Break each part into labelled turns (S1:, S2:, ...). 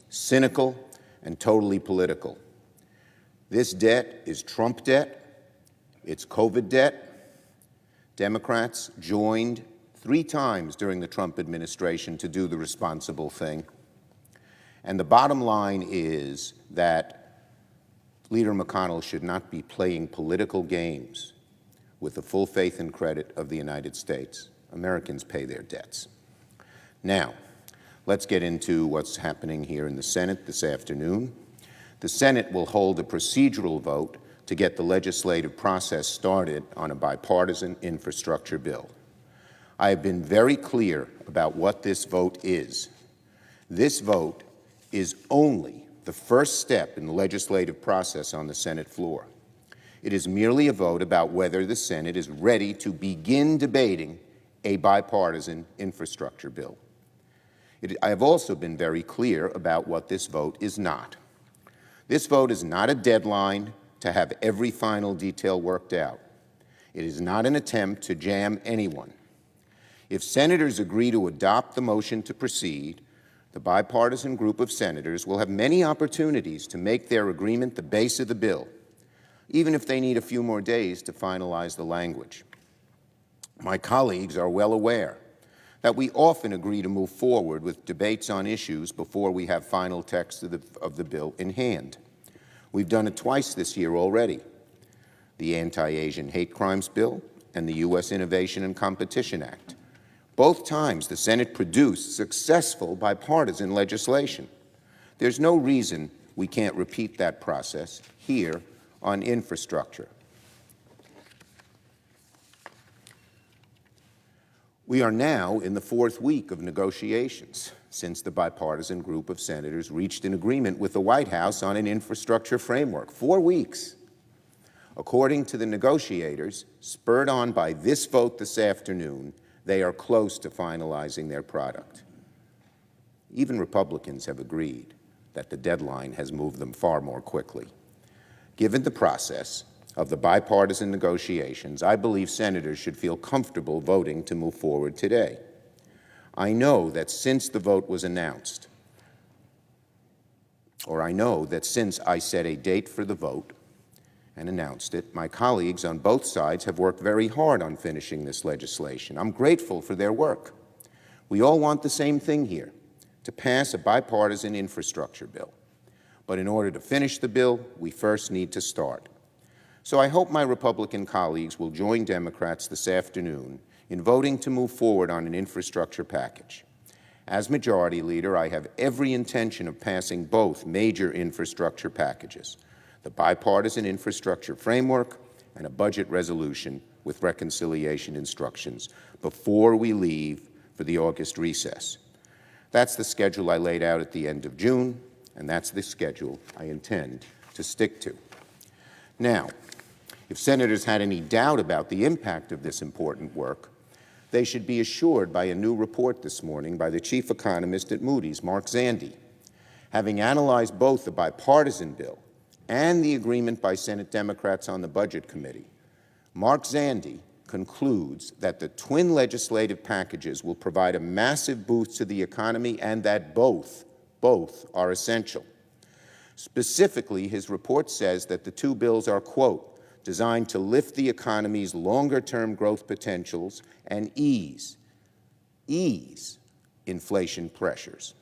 S1: cynical, and totally political. This debt is Trump debt, it's COVID debt. Democrats joined 3 times during the Trump administration to do the responsible thing. And the bottom line is that Leader McConnell should not be playing political games with the full faith and credit of the United States. Americans pay their debts. Now, let's get into what's happening here in the Senate this afternoon. The Senate will hold a procedural vote to get the legislative process started on a bipartisan infrastructure bill. I have been very clear about what this vote is. This vote is only the first step in the legislative process on the Senate floor. It is merely a vote about whether the Senate is ready to begin debating a bipartisan infrastructure bill. I have also been very clear about what this vote is not. This vote is not a deadline to have every final detail worked out. It is not an attempt to jam anyone. If senators agree to adopt the motion to proceed, the bipartisan group of senators will have many opportunities to make their agreement the base of the bill, even if they need a few more days to finalize the language. My colleagues are well aware that we often agree to move forward with debates on issues before we have final text of the bill in hand. We've done it twice this year already: the Anti-Asian Hate Crimes Bill and the U.S. Innovation and Competition Act. Both times the Senate produced successful bipartisan legislation. There's no reason we can't repeat that process here on infrastructure. We are now in the 4th week of negotiations since the bipartisan group of senators reached an agreement with the White House on an infrastructure framework. 4 weeks. According to the negotiators, spurred on by this vote this afternoon, they are close to finalizing their product. Even Republicans have agreed that the deadline has moved them far more quickly. Given the process of the bipartisan negotiations, I believe senators should feel comfortable voting to move forward today. I know that since the vote was announced, or I know that since I set a date for the vote and announced it, my colleagues on both sides have worked very hard on finishing this legislation. I'm grateful for their work. We all want the same thing here: to pass a bipartisan infrastructure bill. But in order to finish the bill, we first need to start. So I hope my Republican colleagues will join Democrats this afternoon in voting to move forward on an infrastructure package. As Majority Leader, I have every intention of passing both major infrastructure packages: the bipartisan infrastructure framework and a budget resolution with reconciliation instructions, before we leave for the August recess. That's the schedule I laid out at the end of June, and that's the schedule I intend to stick to. Now, if senators had any doubt about the impact of this important work, they should be assured by a new report this morning by the chief economist at Moody's, Mark Zandi. Having analyzed both the bipartisan bill and the agreement by Senate Democrats on the Budget Committee, Mark Zandi concludes that the twin legislative packages will provide a massive boost to the economy and that both are essential. Specifically, his report says that the two bills are, quote, designed to lift the economy's longer-term growth potentials and ease inflation pressures.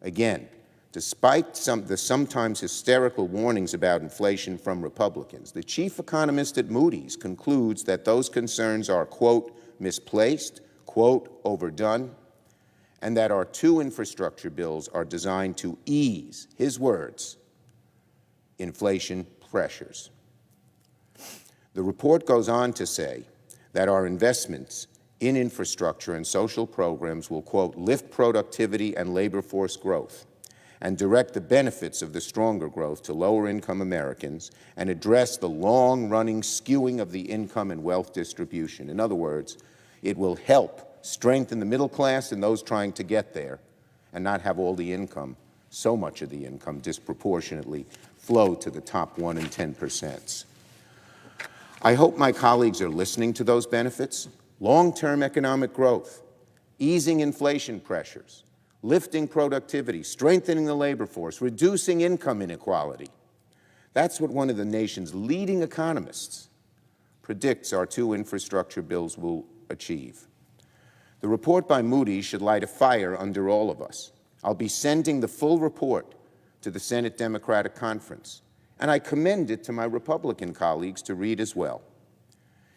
S1: Again, despite the sometimes hysterical warnings about inflation from Republicans, the chief economist at Moody's concludes that those concerns are, quote, misplaced, quote, overdone, and that our two infrastructure bills are designed to ease, his words, inflation pressures. The report goes on to say that our investments in infrastructure and social programs will, quote, lift productivity and labor force growth and direct the benefits of the stronger growth to lower-income Americans and address the long-running skewing of the income and wealth distribution. In other words, it will help strengthen the middle class and those trying to get there and not have all the income, so much of the income, disproportionately flow to the top 1% and 10%. I hope my colleagues are listening to those benefits: long-term economic growth, easing inflation pressures, lifting productivity, strengthening the labor force, reducing income inequality. That's what one of the nation's leading economists predicts our 2 infrastructure bills will achieve. The report by Moody's should light a fire under all of us. I'll be sending the full report to the Senate Democratic Conference, and I commend it to my Republican colleagues to read as well.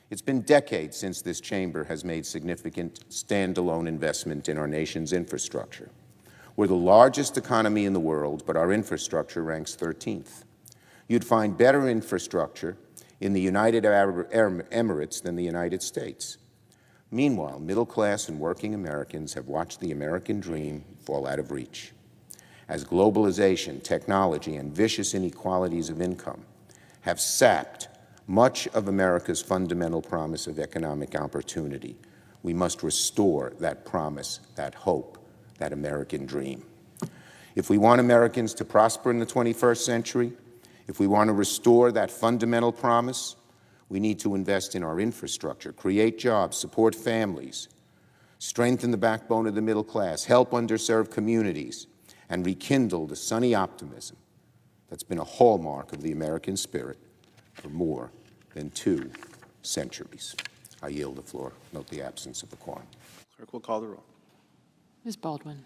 S1: It's been decades since this chamber has made significant standalone investment in our nation's infrastructure. We're the largest economy in the world, but our infrastructure ranks 13th. You'd find better infrastructure in the United Arab Emirates than the United States. Meanwhile, middle-class and working Americans have watched the American dream fall out of reach, as globalization, technology, and vicious inequalities of income have sapped much of America's fundamental promise of economic opportunity. We must restore that promise, that hope, that American dream. If we want Americans to prosper in the 21st century, if we want to restore that fundamental promise, we need to invest in our infrastructure, create jobs, support families, strengthen the backbone of the middle class, help underserved communities, and rekindle the sunny optimism that's been a hallmark of the American spirit for more than 2 centuries. I yield the floor. Note the absence of a quorum.
S2: Clerk will call the roll.
S3: Ms. Baldwin.